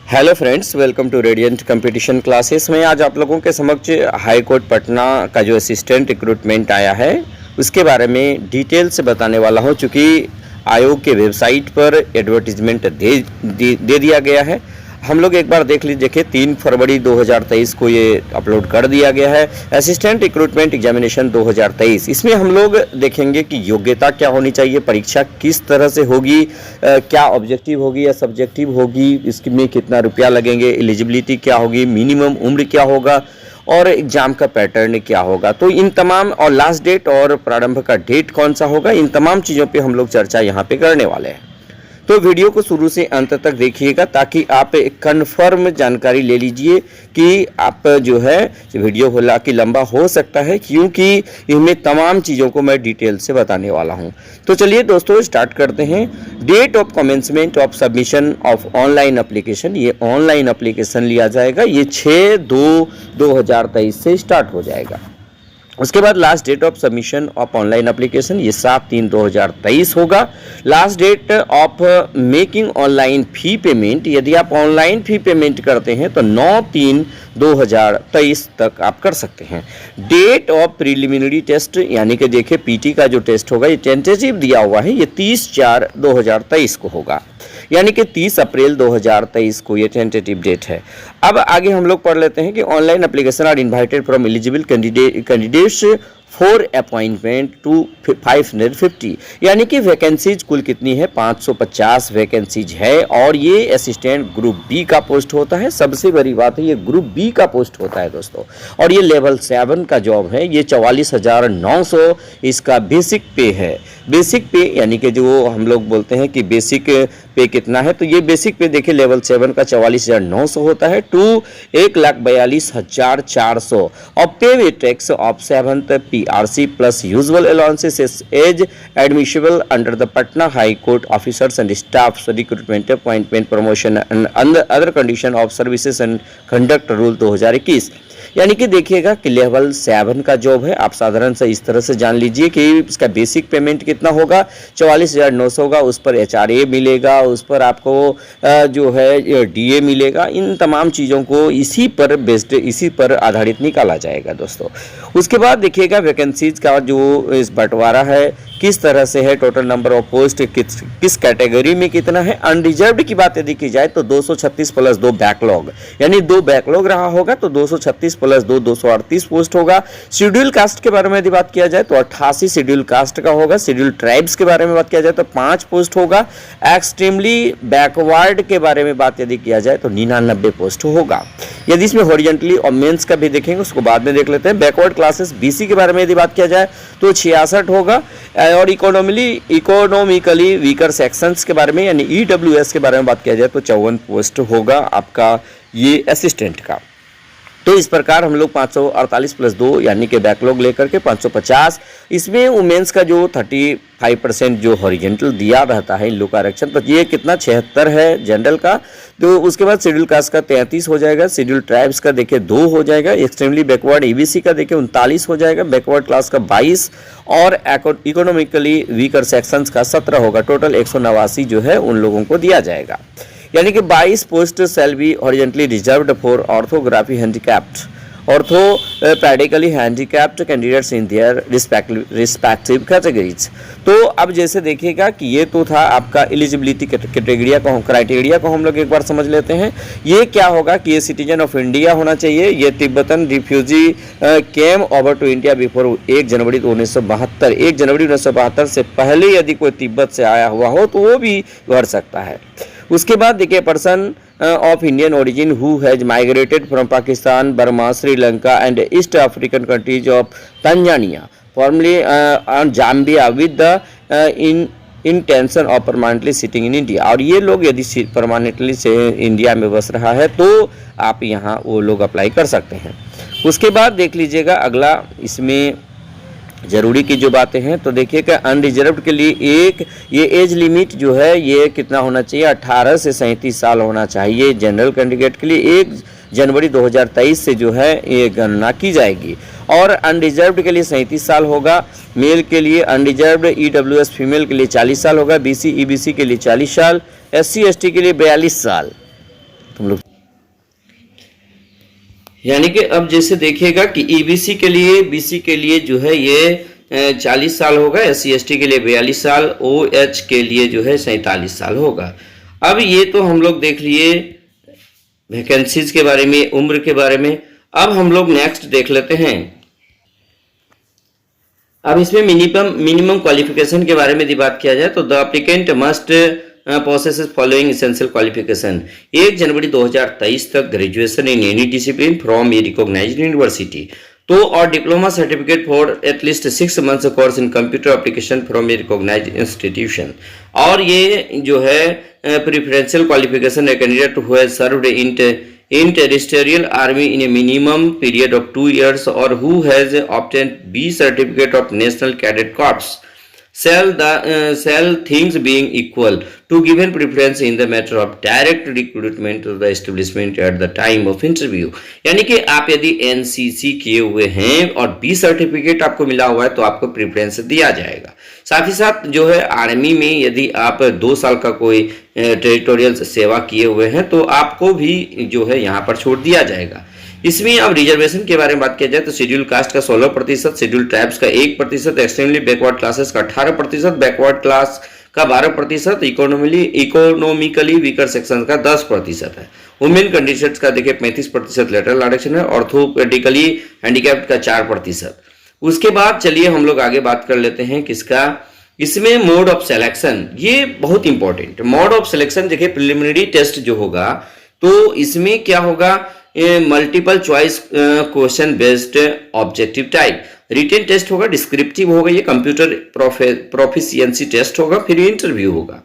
Hello friends, welcome to Radiant Competition Classes में। आज आप लोगों के समक्ष हाई कोर्ट पटना का जो असिस्टेंट रिक्रूटमेंट आया है उसके बारे में डिटेल से बताने वाला हूं। चूँकि आयोग के वेबसाइट पर एडवर्टीजमेंट दे दिया गया है। हम लोग एक बार देख लीजिए। देखिए 3 फरवरी 2023 को ये अपलोड कर दिया गया है, असिस्टेंट रिक्रूटमेंट एग्जामिनेशन 2023। इसमें हम लोग देखेंगे कि योग्यता क्या होनी चाहिए, परीक्षा किस तरह से होगी, क्या ऑब्जेक्टिव होगी या सब्जेक्टिव होगी, इसमें कितना रुपया लगेंगे, एलिजिबिलिटी क्या होगी, मिनिमम उम्र क्या होगा और एग्जाम का पैटर्न क्या होगा। तो इन तमाम और लास्ट डेट और प्रारंभ का डेट कौन सा होगा, इन तमाम चीज़ों पे हम लोग चर्चा यहाँ पे करने वाले हैं। तो वीडियो को शुरू से अंत तक देखिएगा ताकि आप एक कन्फर्म जानकारी ले लीजिए कि आप जो है वीडियो हालांकि लंबा हो सकता है क्योंकि इसमें तमाम चीज़ों को मैं डिटेल से बताने वाला हूं। तो चलिए दोस्तों स्टार्ट करते हैं। Date of commencement of submission of online application, ये ऑनलाइन एप्लीकेशन लिया जाएगा, ये 6/2/2023 से स्टार्ट हो जाएगा। उसके बाद last date of submission of online application ये 7/3/2023 होगा। Last date of making online fee payment, यदि आप ऑनलाइन फी पेमेंट करते हैं तो 9/3/2023 तक आप कर सकते हैं। डेट ऑफ प्रिलिमिनरी टेस्ट यानी कि देखिए पीटी का जो टेस्ट होगा ये टेंटेटिव दिया हुआ है, ये 30/4/2023 को होगा, यानी कि 30 अप्रैल 2023 को ये टेंटेटिव डेट है। अब आगे हम लोग पढ़ लेते हैं कि online application are invited from eligible candidates for appointment to 550, यानी कि वैकेंसीज कुल कितनी है, 550 वैकेंसीज है और ये असिस्टेंट ग्रुप बी का पोस्ट होता है। सबसे बड़ी बात है ये ग्रुप बी का पोस्ट होता है दोस्तों, और ये लेवल 7 का जॉब है। ये 44,900 इसका बेसिक पे है। बेसिक पे यानी कि जो हम लोग बोलते हैं कि बेसिक पे कितना है, तो ये बेसिक पे देखिए लेवल 7 का 44,900 होता है टू 1,42,400 और pay way tax of 7th PRC plus usual allowances as admissible under the Patna high court officers and staff recruitment appointment promotion and other condition of services and conduct rule 2021। यानी कि देखिएगा कि level 7 का job है। आप साधारण से इस तरह से जान लीजिए कि इसका बेसिक पेमेंट कितना होगा, 44,900 होगा, उस पर HRA मिलेगा, उस पर आपको जो है DA मिलेगा। इन तमाम चीज़ों को इसी पर बेस्ड, इसी पर आधारित निकाला जाएगा दोस्तों। उसके बाद देखिएगा वैकेंसीज का जो इस बंटवारा है किस तरह से है, टोटल नंबर ऑफ पोस्ट किस कैटेगरी में कितना है। अनरिजर्व्ड की बात यदि की जाए तो 236 प्लस 2 बैकलॉग, यानी 2 बैकलॉग रहा होगा तो 236 प्लस 2 238 पोस्ट होगा। शेड्यूल कास्ट के बारे में यदि बात किया जाए तो 88 शेड्यूल कास्ट का होगा। शेड्यूल ट्राइब्स के बारे में बात किया जाए तो 5 पोस्ट होगा। एक्सट्रीमली बैकवर्ड के बारे में बात यदि किया जाए तो 99 पोस्ट होगा। यदि इसमें हॉरिजॉन्टली और मेंस का भी देखेंगे उसको बाद में देख लेते हैं। बैकवर्ड क्लासेस BC के बारे में यदि बात किया जाए तो 66 होगा। और इकोनॉमिकली वीकर सेक्शंस के बारे में यानी EWS के बारे में बात किया जाए तो 54 पोस्ट होगा आपका ये असिस्टेंट का। तो इस प्रकार हम लोग 548 प्लस 2 यानी कि बैकलॉग लेकर के 550, इसमें वुमेन्स का जो 35% जो हॉरिजेंटल दिया रहता है इन लोग का आरक्षण, तो ये कितना 76 है जनरल का। तो उसके बाद शेड्यूल कास्ट का 33 हो जाएगा। शेड्यूल ट्राइब्स का देखिए 2 हो जाएगा। एक्सट्रीमली बैकवर्ड EBC का देखिए 39 हो जाएगा। बैकवर्ड क्लास का 22 और इकोनॉमिकली वीकर सेक्शंस का 17 होगा। टोटल 189 जो है उन लोगों को दिया जाएगा। यानी कि 22 post shall be horizontally reserved for orthography handicapped, orthopedically handicapped candidates in their respective categories. तो अब जैसे देखिएगा कि ये तो था आपका एलिजिबिलिटी क्राइटेरिया को हम लोग एक बार समझ लेते हैं। ये क्या होगा कि ये सिटीजन ऑफ इंडिया होना चाहिए। ये Tibetan refugee came over to India before 1 जनवरी 1972। 1 जनवरी 1972 से पहले यदि कोई तिब्बत से आया हुआ हो तो वो भी भर सकता है। उसके बाद देखिए person of Indian origin who has migrated from Pakistan, Burma, Sri Lanka and East African countries of Tanzania, formerly and Zambia with the intention of permanently sitting in India। और ये लोग यदि परमानेंटली से इंडिया में बस रहा है तो आप यहाँ वो लोग अप्लाई कर सकते हैं। उसके बाद देख लीजिएगा अगला इसमें जरूरी की जो बातें हैं तो देखिए कि अनरिजर्व्ड के लिए एक ये एज लिमिट जो है ये कितना होना चाहिए, 18 से 37 साल होना चाहिए। जनरल कैंडिडेट के लिए 1 जनवरी 2023 से जो है ये गणना की जाएगी। और अनरिजर्व्ड के लिए 37 साल होगा। मेल के लिए अनरिजर्व्ड EWS फीमेल के लिए 40 साल होगा। BC EBC के लिए 40 साल, SC ST के लिए 42 साल। तुम लोग, यानी कि अब जैसे देखिएगा कि ईबीसी के लिए, बीसी के लिए जो है ये 40 साल होगा, SC ST के लिए 42 साल, OH के लिए जो है 47 साल होगा। अब ये तो हम लोग देख लिए वैकेंसीज के बारे में, उम्र के बारे में। अब हम लोग नेक्स्ट देख लेते हैं, अब इसमें मिनिमम क्वालिफिकेशन के बारे में यदि बात किया जाए तो the applicant must possesses following essential qualification: 1 जनवरी 2023 तक graduation in any discipline from a recognised university, तो और diploma certificate for at least 6 months course in computer application from a recognised institution. और ये जो है preferential qualification a candidate who has served in terrestrial army in a minimum period of 2 years or who has obtained B certificate of National Cadet Corps shall things being equal to given preference in the matter of direct recruitment to the establishment at the time of interview। यानी कि आप यदि NCC किए हुए हैं और B certificate आपको मिला हुआ है तो आपको प्रेफरेंस दिया जाएगा। साथ ही साथ जो है आर्मी में यदि आप 2 साल का कोई टेरिटोरियल सेवा किए हुए हैं तो आपको भी जो है यहाँ पर छूट दिया जाएगा। इसमें अब रिजर्वेशन के बारे में बात किया जाए तो शेड्यूल कास्ट का 16%, शेड्यूल ट्राइब्स का 1%, एक्सट्रीमली बैकवर्ड क्लासेस का 18%, बैकवर्ड क्लास का 12%, इकोनॉमिकली वीकर सेक्शन का 10% है। वुमेन कैंडिडेट्स का देखिए 35% लेटरल आरक्षण है, ऑर्थोपेडिकली हैंडीकैप्ड का 4%। उसके बाद चलिए हम लोग आगे बात कर लेते हैं किसका, इसमें मोड ऑफ सिलेक्शन, ये बहुत इंपॉर्टेंट मोड ऑफ सिलेक्शन देखिए। प्रिलिमिनरी टेस्ट जो होगा तो इसमें क्या होगा, multiple choice question based objective type, written test होगा, डिस्क्रिप्टिव होगा, ये कंप्यूटर प्रोफिशिएंसी टेस्ट होगा, फिर इंटरव्यू होगा।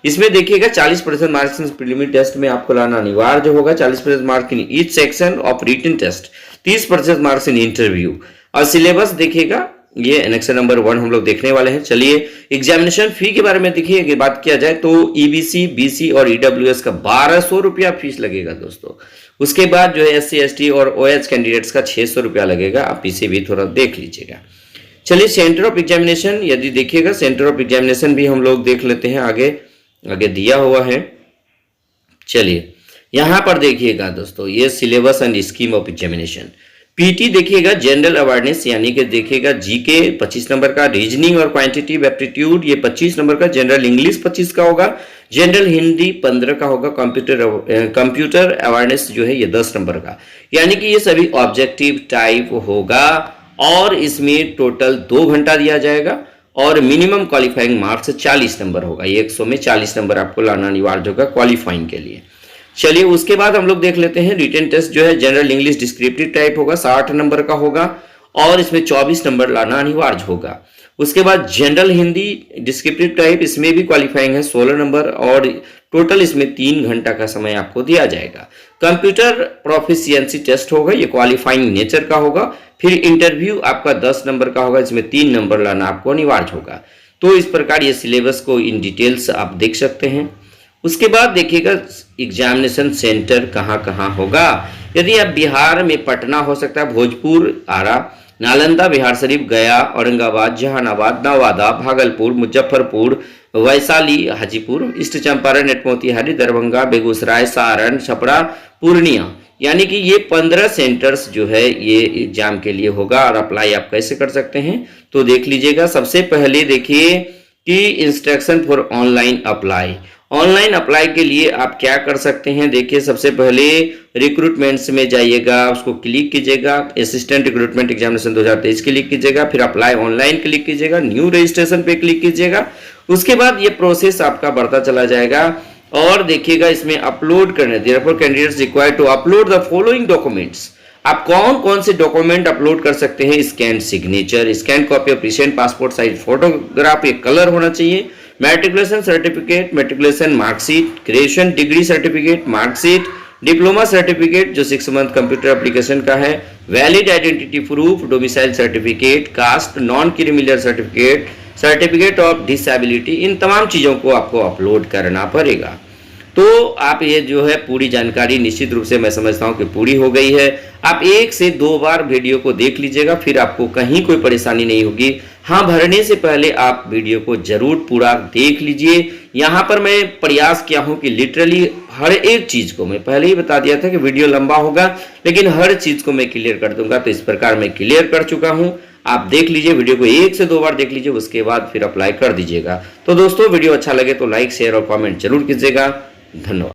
इसमें देखिएगा 40% मार्क्स इन प्रिलिमिनरी टेस्ट में आपको लाना अनिवार्य होगा, 40% marks in each section of written test, 30% marks in interview. और सिलेबस देखिएगा, ये एनेक्शन नंबर 1 हम लोग देखने वाले हैं। चलिए एग्जामिनेशन फी के बारे में देखिए कि बात किया जाए तो ईबीसी, बीसी और ईडब्ल्यूएस का 1200 रुपया फीस लगेगा दोस्तों। उसके बाद जो है SC ST और OH कैंडिडेट्स का 600 रुपया लगेगा, आप इसे भी थोड़ा देख लीजिएगा। चलिए सेंटर ऑफ एग्जामिनेशन यदि देखिएगा, सेंटर ऑफ एग्जामिनेशन भी हम लोग देख लेते हैं, आगे दिया हुआ है। चलिए यहां पर देखिएगा दोस्तों, ये syllabus and scheme of examination. PT देखिएगा जनरल अवेयरनेस, यानी कि देखिएगा जीके 25 नंबर का, रीजनिंग और क्वांटिटेटिव एप्टीट्यूड ये 25 नंबर का, जनरल इंग्लिश 25 का होगा, जनरल हिंदी 15 का होगा, कंप्यूटर अवेयरनेस जो है ये 10 नंबर का। यानी कि ये सभी ऑब्जेक्टिव टाइप होगा और इसमें टोटल 2 घंटा दिया जाएगा और मिनिमम क्वालिफाइंग मार्क्स 40 नंबर होगा। ये 100 में 40 नंबर आपको लाना अनिवार्य होगा क्वालिफाइंग के लिए। चलिए उसके बाद हम लोग देख लेते हैं रिटन टेस्ट जो है जनरल इंग्लिश डिस्क्रिप्टिव टाइप होगा, 60 नंबर का होगा और इसमें 24 नंबर लाना अनिवार्य होगा। उसके बाद जनरल हिंदी डिस्क्रिप्टिव टाइप, इसमें भी क्वालिफाइंग है 16 नंबर और टोटल इसमें 3 घंटा का समय आपको दिया जाएगा। कंप्यूटर प्रोफिशिएंसी टेस्ट होगा, ये क्वालिफाइंग नेचर का होगा। फिर इंटरव्यू आपका 10 नंबर का होगा, इसमें 3 नंबर लाना आपको अनिवार्य होगा। तो इस प्रकार ये सिलेबस को इन डिटेल्स आप देख सकते हैं। उसके बाद देखिएगा एग्जामिनेशन सेंटर कहाँ कहाँ होगा। यदि आप बिहार में पटना हो सकता है, भोजपुर, आरा, नालंदा, बिहार शरीफ, गया, औरंगाबाद, जहानाबाद, नवादा, भागलपुर, मुजफ्फरपुर, वैशाली, हाजीपुर, ईस्ट चंपारण, मोतिहारी, दरभंगा, बेगूसराय, सारण, छपरा, पूर्णिया, यानी कि ये 15 सेंटर्स जो है ये एग्जाम के लिए होगा। और अप्लाई आप कैसे कर सकते हैं तो देख लीजिएगा। सबसे पहले देखिए कि instruction for online apply, online apply के लिए आप क्या कर सकते हैं। देखिए सबसे पहले रिक्रूटमेंट्स में जाइएगा, उसको क्लिक कीजिएगा, असिस्टेंट रिक्रूटमेंट एग्जामिनेशन 2023 क्लिक कीजिएगा, फिर अप्लाई ऑनलाइन क्लिक कीजिएगा, न्यू रजिस्ट्रेशन पे क्लिक कीजिएगा। उसके बाद ये प्रोसेस आपका बढ़ता चला जाएगा और देखिएगा इसमें अपलोड करने, therefore candidates required to upload the following documents. आप कौन कौन से डॉक्यूमेंट अपलोड कर सकते हैं। Scan signature, scan copy of recent passport size photograph, ये कलर होना चाहिए, matriculation certificate, matriculation marksheet, graduation degree certificate, marksheet, diploma certificate जो 6 मंथ कंप्यूटर एप्लीकेशन का है, valid identity proof, domicile certificate, caste non criminal certificate, certificate of disability, इन तमाम चीज़ों को आपको अपलोड करना पड़ेगा। तो आप ये जो है पूरी जानकारी निश्चित रूप से मैं समझता हूँ कि पूरी हो गई है। आप 1 से 2 बार वीडियो को देख लीजिएगा, फिर आपको कहीं कोई परेशानी नहीं होगी। हाँ, भरने से पहले आप वीडियो को जरूर पूरा देख लीजिए। यहाँ पर मैं प्रयास किया हूँ कि लिटरली हर एक चीज़ को मैं पहले ही बता दिया था कि वीडियो लंबा होगा, लेकिन हर चीज़ को मैं क्लियर कर दूंगा। तो इस प्रकार मैं क्लियर कर चुका हूं। आप देख लीजिए, वीडियो को 1 से 2 बार देख लीजिए, उसके बाद फिर अप्लाई कर दीजिएगा। तो दोस्तों वीडियो अच्छा लगे तो लाइक शेयर और कमेंट जरूर कीजिएगा। धन्यवाद।